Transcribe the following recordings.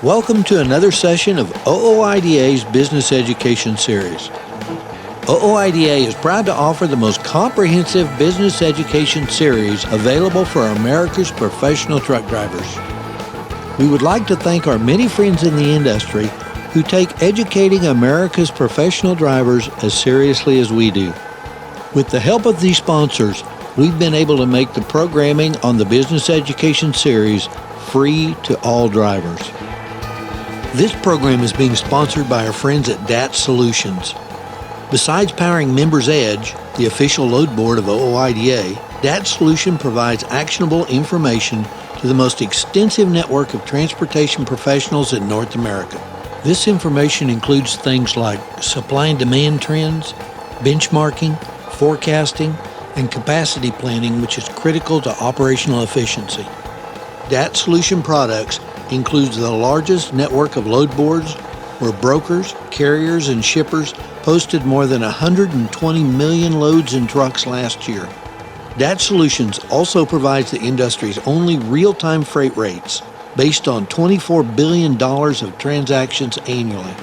Welcome to another session of OOIDA's Business Education Series. OOIDA is proud to offer the most comprehensive business education series available for America's professional truck drivers. We would like to thank our many friends in the industry who take educating America's professional drivers as seriously as we do. With the help of these sponsors, we've been able to make the programming on the Business Education Series free to all drivers. This program is being sponsored by our friends at DAT Solutions. Besides powering Members Edge, the official load board of OOIDA, DAT Solution provides actionable information to the most extensive network of transportation professionals in North America. This information includes things like supply and demand trends, benchmarking, forecasting, and capacity planning, which is critical to operational efficiency. DAT Solution Products includes the largest network of load boards where brokers, carriers, and shippers posted more than 120 million loads in trucks last year. DAT Solutions also provides the industry's only real-time freight rates based on $24 billion of transactions annually.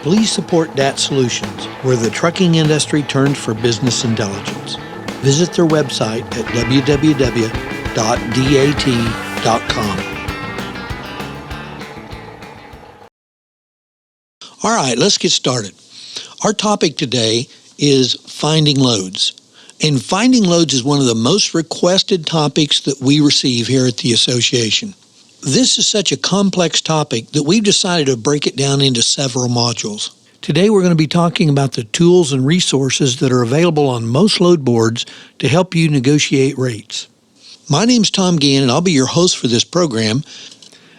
Please support DAT Solutions, where the trucking industry turns for business intelligence. Visit their website at www.dat.com. All right, let's get started. Our topic today is finding loads. And finding loads is one of the most requested topics that we receive here at the association. This is such a complex topic that we've decided to break it down into several modules. Today we're going to be talking about the tools and resources that are available on most load boards to help you negotiate rates. My name's Tom Gann, and I'll be your host for this program.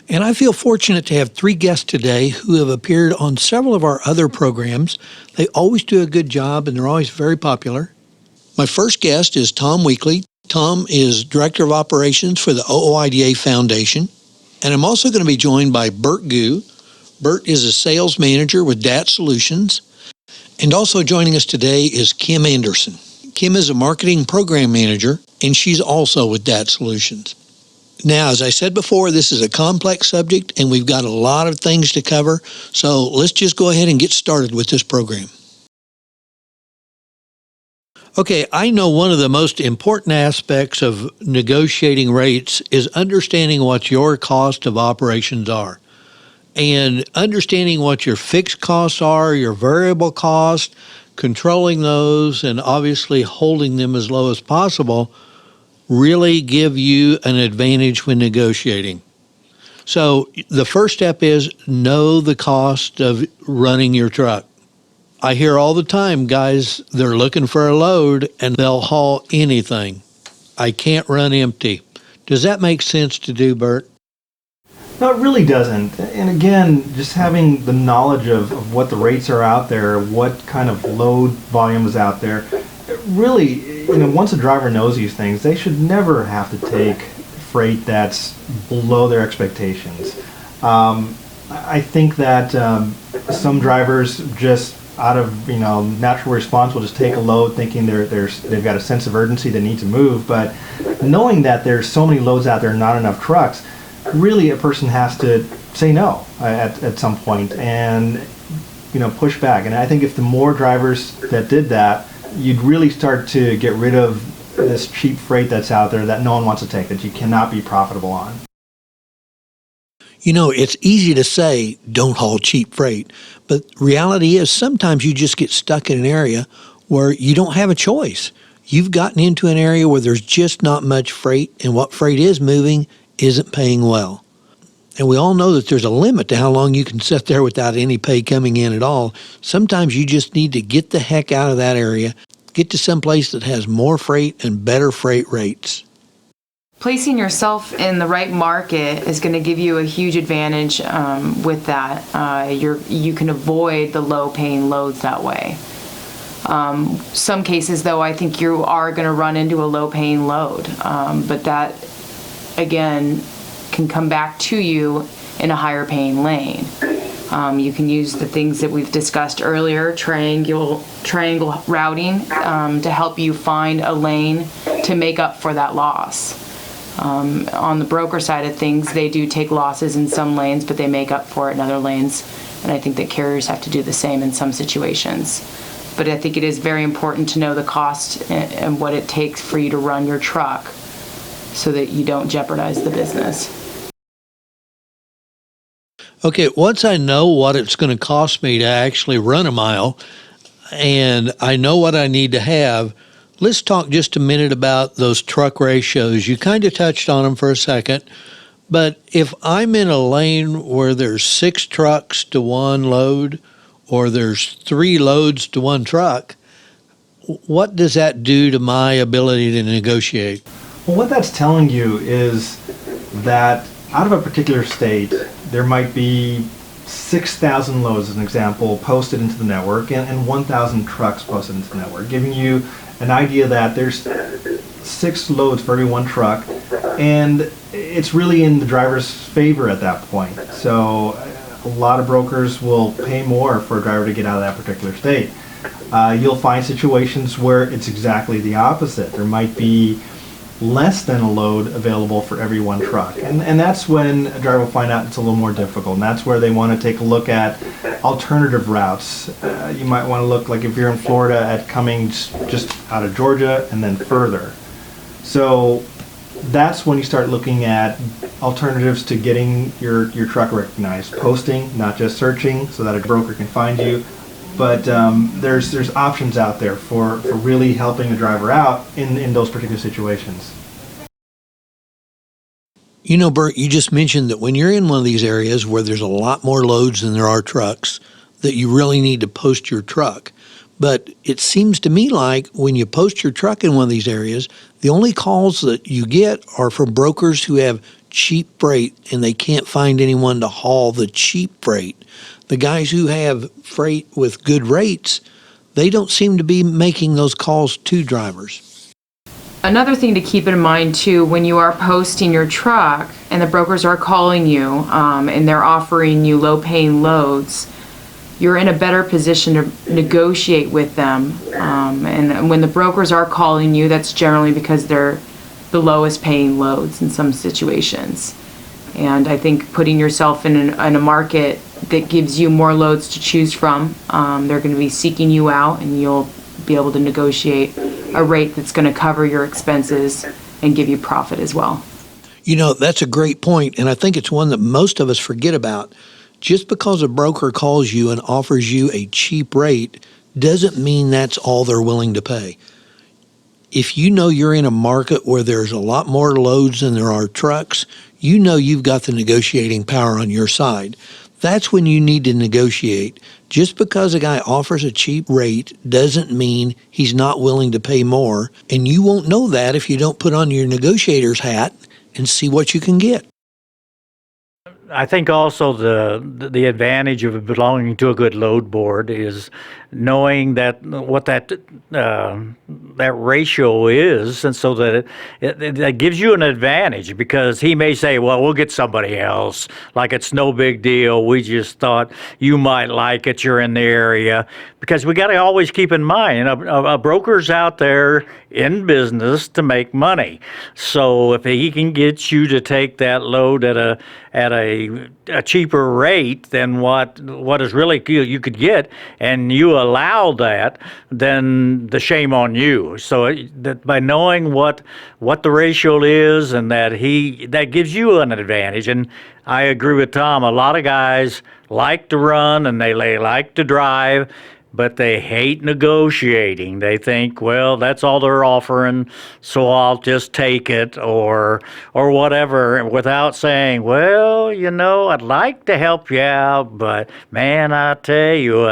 And I feel fortunate to have three guests today who have appeared on several of our other programs. They always do a good job, and they're always very popular. My first guest is Tom Weekly. Tom is Director of Operations for the OOIDA Foundation. And I'm also going to be joined by Bert Gu. Bert is a sales manager with DAT Solutions. And also joining us today is Kim Anderson. Kim is a marketing program manager, and she's also with DAT Solutions. Now, as I said before, this is a complex subject, and we've got a lot of things to cover, so let's just go ahead and get started with this program. Okay, I know one of the most important aspects of negotiating rates is understanding what your cost of operations are. And understanding what your fixed costs are, your variable costs, controlling those, and obviously holding them as low as possible really give you an advantage when negotiating. So the first step is know the cost of running your truck. I hear all the time, guys, they're looking for a load and they'll haul anything. I can't run empty. Does that make sense to do, Bert? No, it really doesn't. And again, just having the knowledge of what the rates are out there, what kind of load volume is out there, really, once a driver knows these things, they should never have to take freight that's below their expectations. I think that some drivers just out of natural response will just take a load thinking they've got a sense of urgency, they need to move. But knowing that there's so many loads out there, not enough trucks, really a person has to say no at some point and push back. And I think if the more drivers that did that, you'd really start to get rid of this cheap freight that's out there that no one wants to take, that you cannot be profitable on. It's easy to say, don't haul cheap freight, but reality is sometimes you just get stuck in an area where you don't have a choice. You've gotten into an area where there's just not much freight, and what freight is moving isn't paying well. And we all know that there's a limit to how long you can sit there without any pay coming in at all. Sometimes you just need to get the heck out of that area, get to some place that has more freight and better freight rates. Placing yourself in the right market is going to give you a huge advantage with that. You can avoid the low-paying loads that way. Some cases, though, I think you are going to run into a low-paying load, but that, again, can come back to you in a higher-paying lane. You can use the things that we've discussed earlier, triangle routing, to help you find a lane to make up for that loss. On the broker side of things, they do take losses in some lanes, but they make up for it in other lanes. And I think that carriers have to do the same in some situations. But I think it is very important to know the cost and what it takes for you to run your truck so that you don't jeopardize the business. Okay, once I know what it's going to cost me to actually run a mile and I know what I need to have, let's talk just a minute about those truck ratios. You kind of touched on them for a second, but if I'm in a lane where there's 6 trucks to 1 load or there's 3 loads to 1 truck, what does that do to my ability to negotiate? Well, what that's telling you is that out of a particular state, there might be 6,000 loads, as an example, posted into the network and 1,000 trucks posted into the network, giving you an idea that there's 6 loads for every 1 truck, and it's really in the driver's favor at that point. So a lot of brokers will pay more for a driver to get out of that particular state. You'll find situations where it's exactly the opposite. There might be less than a load available for every 1 truck. And that's when a driver will find out it's a little more difficult. And that's where they want to take a look at alternative routes. You might want to look, like if you're in Florida, at coming just out of Georgia and then further. So that's when you start looking at alternatives to getting your truck recognized. Posting, not just searching, so that a broker can find you. But there's options out there for really helping a driver out in those particular situations. You know, Bert, you just mentioned that when you're in one of these areas where there's a lot more loads than there are trucks, that you really need to post your truck. But it seems to me like when you post your truck in one of these areas, the only calls that you get are from brokers who have cheap freight and they can't find anyone to haul the cheap freight. The guys who have freight with good rates, they don't seem to be making those calls to drivers. Another thing to keep in mind too, when you are posting your truck and the brokers are calling you and they're offering you low-paying loads, you're in a better position to negotiate with them. And when the brokers are calling you, that's generally because they're the lowest paying loads in some situations. And I think putting yourself in a market that gives you more loads to choose from, they're going to be seeking you out, and you'll be able to negotiate a rate that's going to cover your expenses and give you profit as well. You know, that's a great point, and I think it's one that most of us forget about. Just because a broker calls you and offers you a cheap rate doesn't mean that's all they're willing to pay. If you know you're in a market where there's a lot more loads than there are trucks, you know you've got the negotiating power on your side. That's when you need to negotiate. Just because a guy offers a cheap rate doesn't mean he's not willing to pay more, and you won't know that if you don't put on your negotiator's hat and see what you can get. I think also the advantage of belonging to a good load board is knowing that what that ratio is, and so that it gives you an advantage, because he may say, well, we'll get somebody else, like it's no big deal, we just thought you might like it, you're in the area. Because we got to always keep in mind, a broker's out there in business to make money. So if he can get you to take that load at a cheaper rate than what is really you could get, and you allow that, then the shame on you. So that by knowing what the ratio is, and that gives you an advantage. And I agree with Tom. A lot of guys like to run and they like to drive, but they hate negotiating. They think, well, that's all they're offering, so I'll just take it, or whatever, without saying, well, I'd like to help you out, but man, I tell you,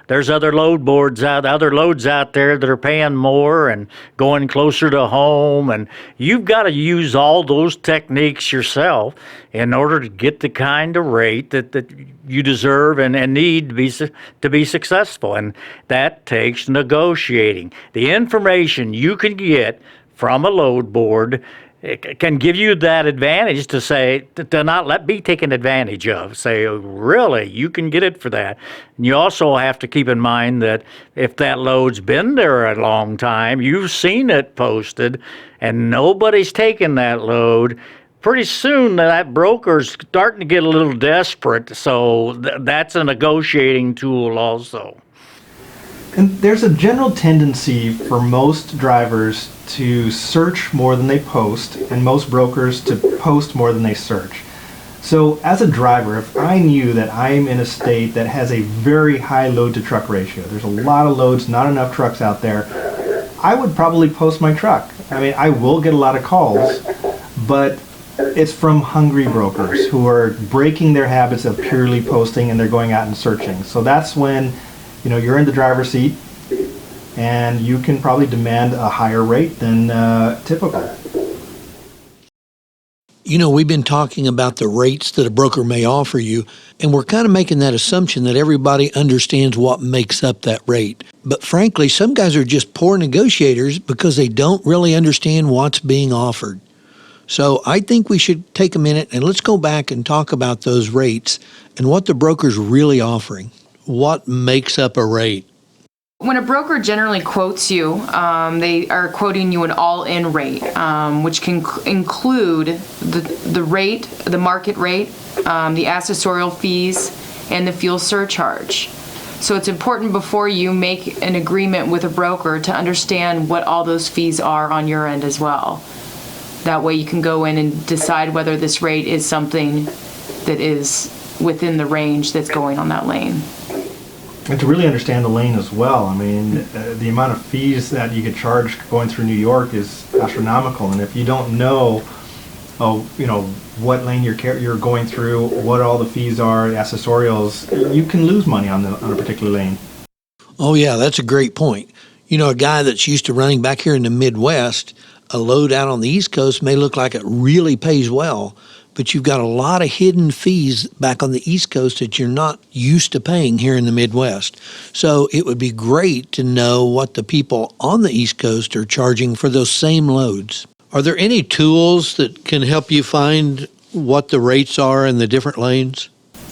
there's other loads out there that are paying more and going closer to home, and you've got to use all those techniques yourself in order to get the kind of rate that you deserve and need to be successful. And that takes negotiating. The information you can get from a load board it can give you that advantage to say, to not be taken advantage of. Say, really, you can get it for that. And you also have to keep in mind that if that load's been there a long time, you've seen it posted, and nobody's taken that load, pretty soon that broker's starting to get a little desperate. So that's a negotiating tool also. And there's a general tendency for most drivers to search more than they post, and most brokers to post more than they search. So as a driver, if I knew that I'm in a state that has a very high load to truck ratio, there's a lot of loads, not enough trucks out there, I would probably post my truck. I mean, I will get a lot of calls, but it's from hungry brokers who are breaking their habits of purely posting, and they're going out and searching. So that's when, you know, you're in the driver's seat, and you can probably demand a higher rate than typical. You know, we've been talking about the rates that a broker may offer you, and we're kind of making that assumption that everybody understands what makes up that rate. But frankly, some guys are just poor negotiators because they don't really understand what's being offered. So I think we should take a minute and let's go back and talk about those rates and what the broker's really offering. What makes up a rate? When a broker generally quotes you, they are quoting you an all-in rate, which can include the rate, the market rate, the accessorial fees, and the fuel surcharge. So it's important before you make an agreement with a broker to understand what all those fees are on your end as well. That way you can go in and decide whether this rate is something that is within the range that's going on that lane. And to really understand the lane as well, I mean, the amount of fees that you get charged going through New York is astronomical. And if you don't know, what lane you're going through, what all the fees are, the accessorials, you can lose money on a particular lane. Oh yeah, that's a great point. You know, a guy that's used to running back here in the Midwest, a load out on the East Coast may look like it really pays well, but you've got a lot of hidden fees back on the East Coast that you're not used to paying here in the Midwest. So it would be great to know what the people on the East Coast are charging for those same loads. Are there any tools that can help you find what the rates are in the different lanes?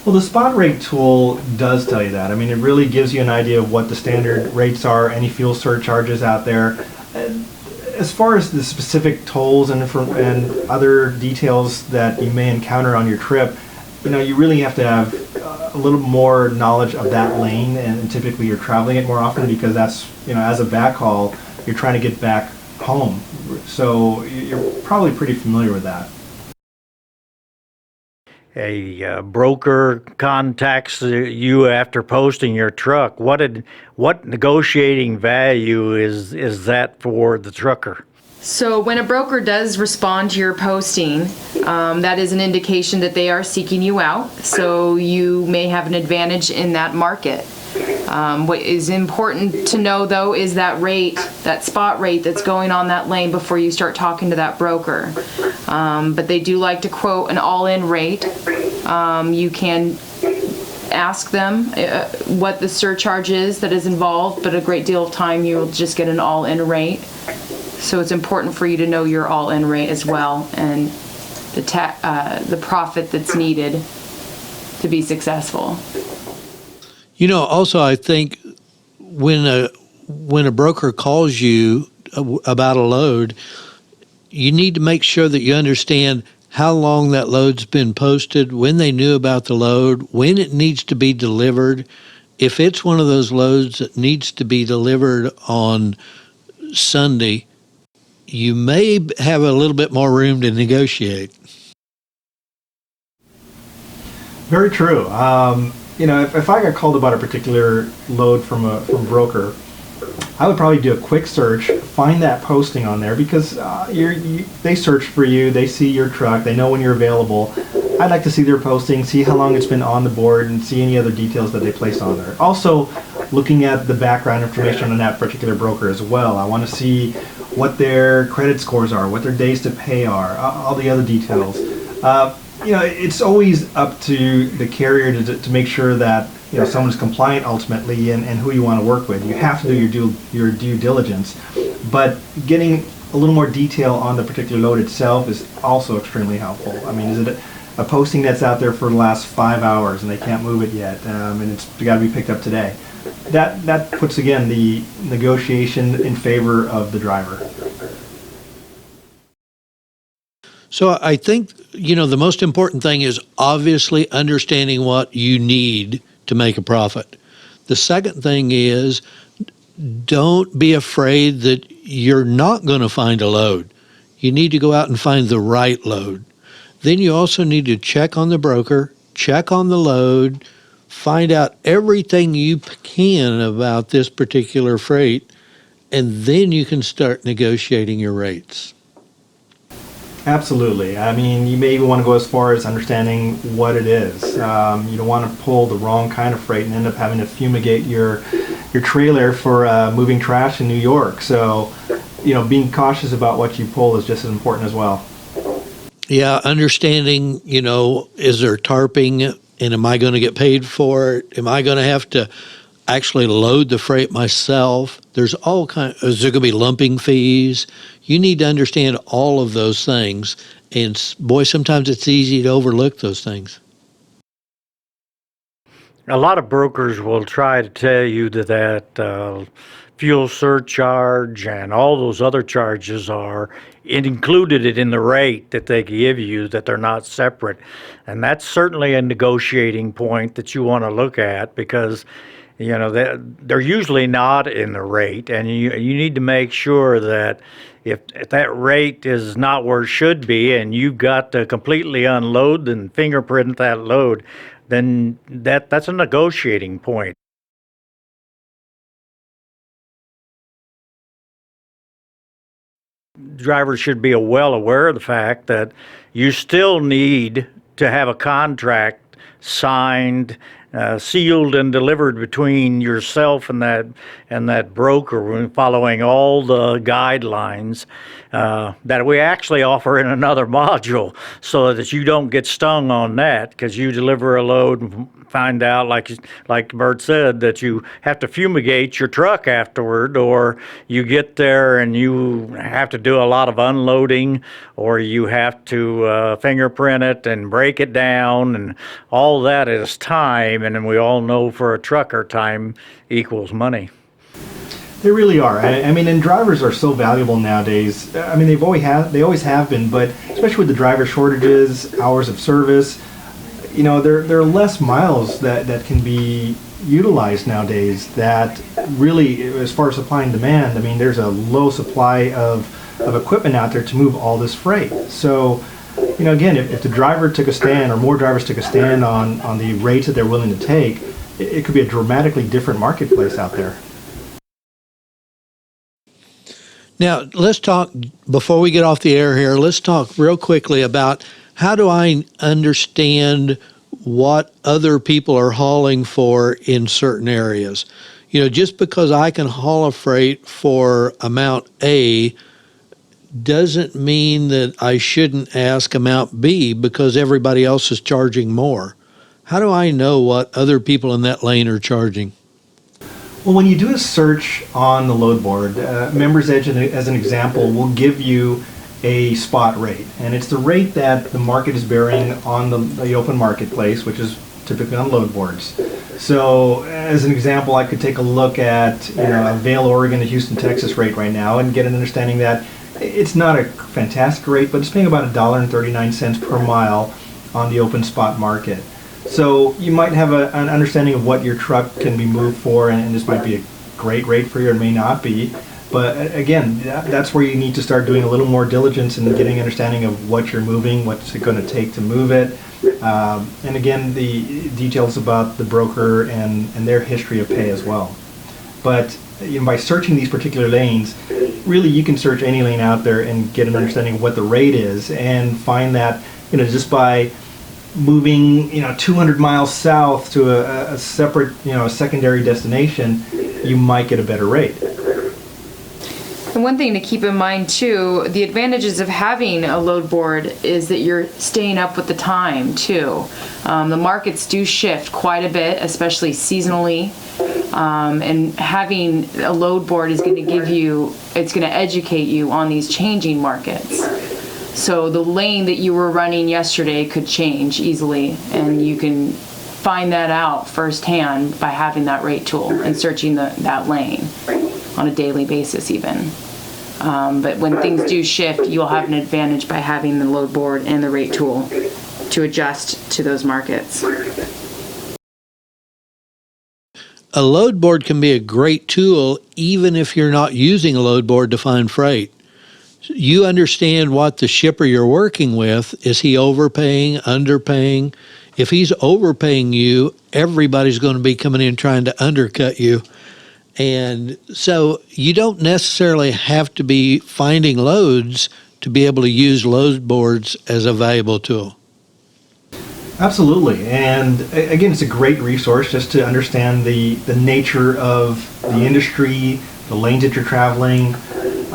Well, the spot rate tool does tell you that. I mean, it really gives you an idea of what the standard rates are, any fuel surcharges out there. As far as the specific tolls and other details that you may encounter on your trip, you really have to have a little more knowledge of that lane, and typically you're traveling it more often because that's, as a backhaul, you're trying to get back home. So you're probably pretty familiar with that. A broker contacts you after posting your truck. What negotiating value is that for the trucker? So when a broker does respond to your posting, that is an indication that they are seeking you out. So you may have an advantage in that market. What is important to know, though, is that rate, that spot rate that's going on that lane before you start talking to that broker. But they do like to quote an all-in rate. You can ask them what the surcharge is that is involved, but a great deal of time you'll just get an all-in rate. So it's important for you to know your all-in rate as well, and the profit that's needed to be successful. Also, I think when a broker calls you about a load, you need to make sure that you understand how long that load's been posted, when they knew about the load, when it needs to be delivered. If it's one of those loads that needs to be delivered on Sunday, you may have a little bit more room to negotiate. Very true. If I got called about a particular load from a broker, I would probably do a quick search, find that posting on there, because they search for you, they see your truck, they know when you're available. I'd like to see their posting, see how long it's been on the board, and see any other details that they placed on there. Also, looking at the background information on that particular broker as well. I want to see what their credit scores are, what their days to pay are, all the other details. It's always up to the carrier to make sure that someone's compliant ultimately, and who you want to work with. You have to do your due diligence, but getting a little more detail on the particular load itself is also extremely helpful. I mean, is it a posting that's out there for the last 5 hours and they can't move it yet, and it's got to be picked up today? That puts, again, the negotiation in favor of the driver. So I think, the most important thing is obviously understanding what you need to make a profit. The second thing is don't be afraid that you're not going to find a load. You need to go out and find the right load. Then you also need to check on the broker, check on the load, find out everything you can about this particular freight, and then you can start negotiating your rates. Absolutely. I mean, you may even want to go as far as understanding what it is. You don't want to pull the wrong kind of freight and end up having to fumigate your trailer for moving trash in New York. So, being cautious about what you pull is just as important as well. Yeah, understanding, is there tarping, and am I going to get paid for it? Am I going to have to actually load the freight myself? There's all kinds. Is there going to be lumping fees? You need to understand all of those things. And boy, sometimes it's easy to overlook those things. A lot of brokers will try to tell you that fuel surcharge and all those other charges are included in the rate that they give you, that they're not separate. And that's certainly a negotiating point that you want to look at, because they're usually not in the rate, and you need to make sure that if that rate is not where it should be and you've got to completely unload and fingerprint that load, then that's a negotiating point. Drivers should be well aware of the fact that you still need to have a contract signed, sealed and delivered between yourself and that broker, following all the guidelines that we actually offer in another module, so that you don't get stung on that because you deliver a load and find out, like Bert said, that you have to fumigate your truck afterward, or you get there and you have to do a lot of unloading, or you have to fingerprint it and break it down, and all that is time. And then we all know, for a trucker, time equals money. They really are. I mean, and drivers are so valuable nowadays. I mean, they always have been, but especially with the driver shortages, hours of service, there are less miles that can be utilized nowadays. That really, as far as supply and demand, I mean, there's a low supply of equipment out there to move all this freight. So, again, if the driver took a stand, or more drivers took a stand on the rates that they're willing to take, it could be a dramatically different marketplace out there. Now, let's talk, before we get off the air here, let's talk real quickly about how do I understand what other people are hauling for in certain areas. Just because I can haul a freight for amount A doesn't mean that I shouldn't ask amount B because everybody else is charging more. How do I know what other people in that lane are charging? Well, when you do a search on the load board, Members Edge, as an example, will give you a spot rate, and it's the rate that the market is bearing on the open marketplace, which is typically on load boards. So, as an example, I could take a look at Vail, Oregon, to Houston, Texas rate right now, and get an understanding that it's not a fantastic rate, but it's paying about $1.39 per mile on the open spot market. So you might have an understanding of what your truck can be moved for, and this might be a great rate for you, or it may not be. But again, that's where you need to start doing a little more diligence and getting an understanding of what you're moving, what's it going to take to move it. And again, the details about the broker and their history of pay as well. But by searching these particular lanes, really you can search any lane out there and get an understanding of what the rate is, and find that just by moving 200 miles south to a separate a secondary destination, you might get a better rate. And one thing to keep in mind too, the advantages of having a load board is that you're staying up with the time too. The markets do shift quite a bit, especially seasonally. And having a load board is going to it's going to educate you on these changing markets. So the lane that you were running yesterday could change easily, and you can find that out firsthand by having that rate tool and searching that lane on a daily basis even. But when things do shift, you'll have an advantage by having the load board and the rate tool to adjust to those markets. A load board can be a great tool even if you're not using a load board to find freight. You understand what the shipper you're working with. Is he overpaying, underpaying? If he's overpaying you, everybody's going to be coming in trying to undercut you. And so you don't necessarily have to be finding loads to be able to use load boards as a valuable tool. Absolutely. And again, it's a great resource just to understand the nature of the industry, the lanes that you're traveling.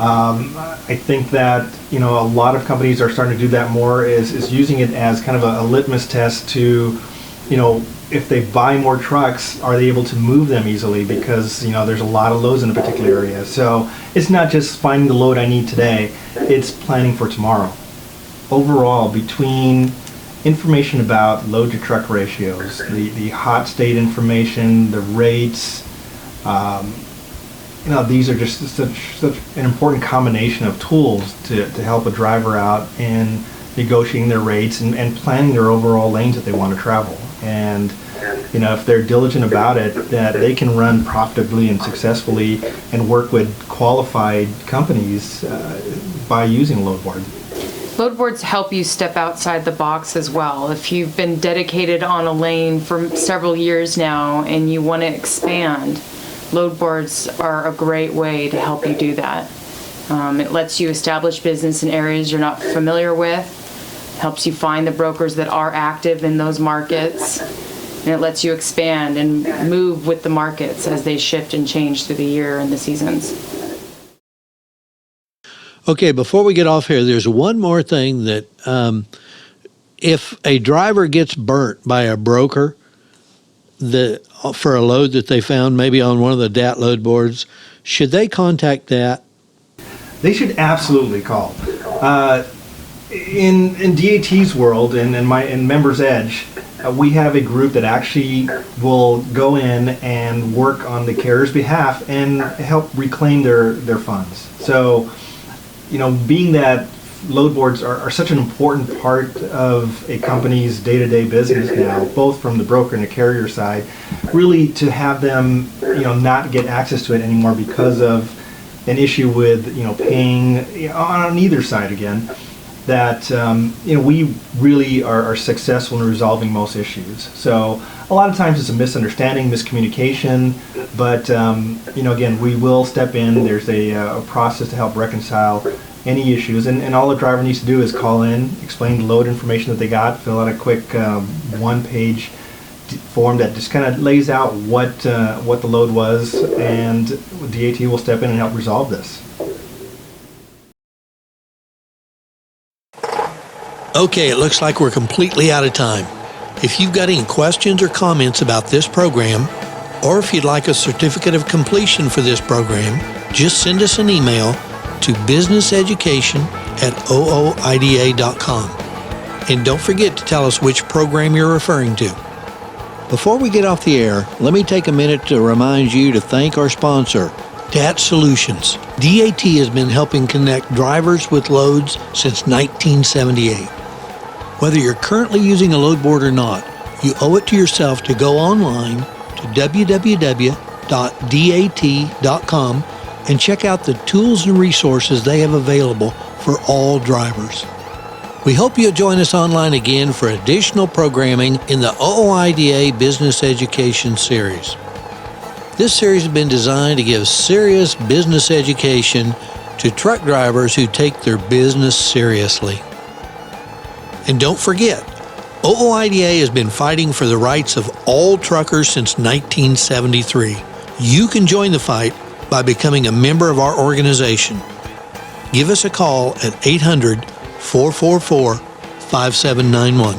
I think that, a lot of companies are starting to do that more, is using it as kind of a litmus test to, if they buy more trucks, are they able to move them easily? Because, there's a lot of loads in a particular area. So it's not just finding the load I need today, it's planning for tomorrow. Overall, between information about load to truck ratios, the hot state information, the rates, these are just such an important combination of tools to help a driver out in negotiating their rates and planning their overall lanes that they want to travel. And if they're diligent about it, that they can run profitably and successfully and work with qualified companies by using a load board. Load boards help you step outside the box as well. If you've been dedicated on a lane for several years now and you want to expand, load boards are a great way to help you do that. It lets you establish business in areas you're not familiar with, helps you find the brokers that are active in those markets, and it lets you expand and move with the markets as they shift and change through the year and the seasons. Okay, before we get off here, there's one more thing that if a driver gets burnt by a broker for a load that they found maybe on one of the DAT load boards, should they contact DAT? They should absolutely call. In DAT's world and in Members Edge, we have a group that actually will go in and work on the carrier's behalf and help reclaim their funds. So, being that load boards are such an important part of a company's day-to-day business now, both from the broker and the carrier side, really to have them, not get access to it anymore because of an issue with, paying on either side again, that, we really are successful in resolving most issues. So a lot of times it's a misunderstanding, miscommunication, but, again, we will step in. There's a process to help reconcile any issues, and all the driver needs to do is call in, explain the load information that they got, fill out a quick one-page form that just kind of lays out what the load was, and DAT will step in and help resolve this. Okay, it looks like we're completely out of time. If you've got any questions or comments about this program, or if you'd like a certificate of completion for this program, just send us an email to businesseducation@ooida.com. And don't forget to tell us which program you're referring to. Before we get off the air, let me take a minute to remind you to thank our sponsor, DAT Solutions. DAT has been helping connect drivers with loads since 1978. Whether you're currently using a load board or not, you owe it to yourself to go online to www.dat.com and check out the tools and resources they have available for all drivers. We hope you'll join us online again for additional programming in the OOIDA Business Education Series. This series has been designed to give serious business education to truck drivers who take their business seriously. And don't forget, OOIDA has been fighting for the rights of all truckers since 1973. You can join the fight by becoming a member of our organization. Give us a call at 800-444-5791.